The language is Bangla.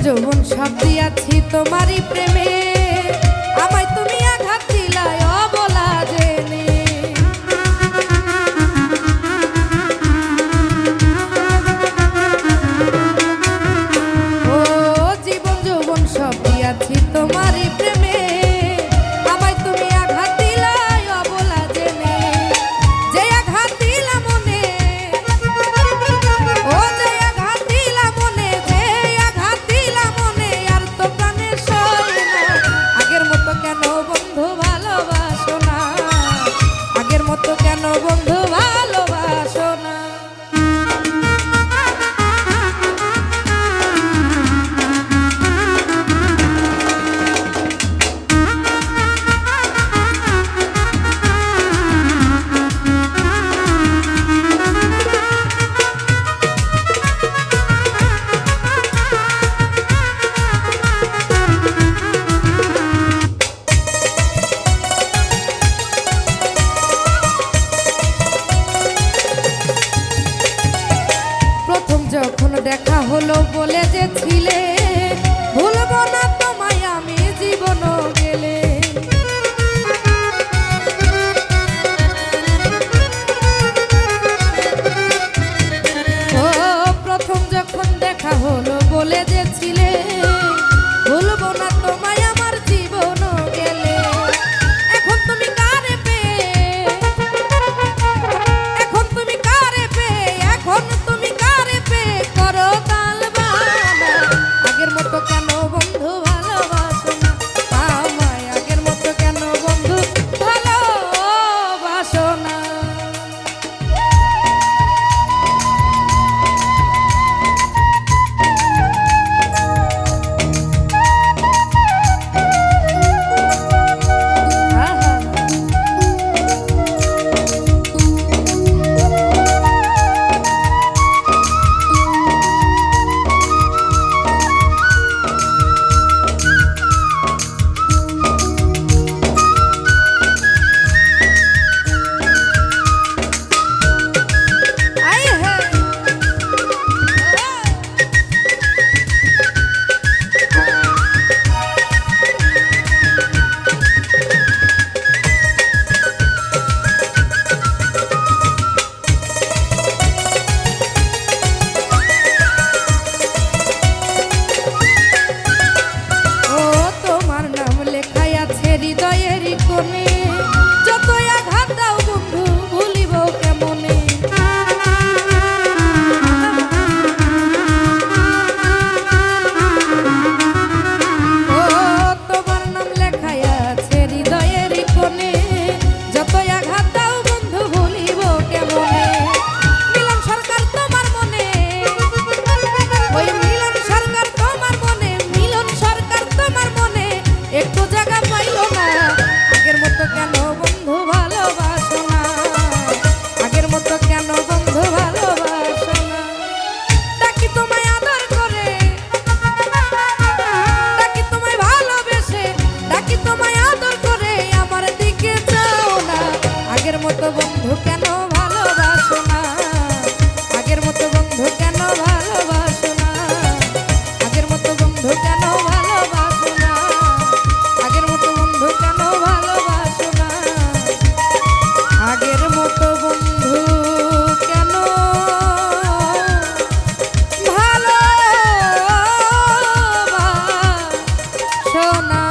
যৌবন সব দিয়াছি তোমারই প্রেমে, আমায় তুমি আঘাত দিলাই অবলা জেনে। ও জীবন যৌবন সব দিয়াছি তোমারই প্রেমে, আমায় তুমি আঘাত দিলাই অবলা জেনে। যে আঘাত দিলা মনে, ও যে আঘাত দিলা মনে, যে আঘাত দিলা মনে, আর তো প্রাণে সয় না। আগের মতো কেন বন্ধু ভালোবাসো না, আগের মতো কেন বন্ধু ভালোবাসো না। যখন দেখা হলো বলে যে ছিলে, ভুলবো না তোমায় আমি জীবনও গেলে। ও প্রথম যখন দেখা হলো বলে যে ছিলে, ভুলবো না তোমায় আমার জীবনও গেলে। এখন তুমি কারে পেয়ে, এখন তুমি কারে পেয়ে, এখন তুমি কারে পেয়ে করো তালবানা। আগের মতো কেন বন্ধু ভালোবাসো না আমায়, আগের মতো কেন বন্ধু ভালোবাসো না। হৃদয়েরই কোণে যতই আঘাত দাও বন্ধু ভুলিব কেমনে। ও তোমার নাম লেখাই আছে হৃদয়েরই কোণে, যতই আঘাত দাও বন্ধু ভুলিব কেমনে। মিলন সরকার তোমার মনে, ওই মিলন সরকার তোমার মনে, মিলন সরকার তোমার মনে একটু জায়গা পাইলো না। আগের মতো কেন বন্ধু ভালোবাসো না, আগের মতো কেন বন্ধু ভালোবাসো না। ডাকি তোমায় আদর করে, ডাকি তোমায় ভালোবেসে, ডাকি তোমায় আদর করে আমার দিকে যাও না। আগের মতো বন্ধু কেন ভালোবাসো না, আগের মতো বন্ধু কেন ভালোবাসো না, আগের মতো বন্ধু কেন ভালোবাসো না, আগের মতো বন্ধু কেন ভালোবাসো না, আগের মতো বন্ধু কেন ভালোবাসো না।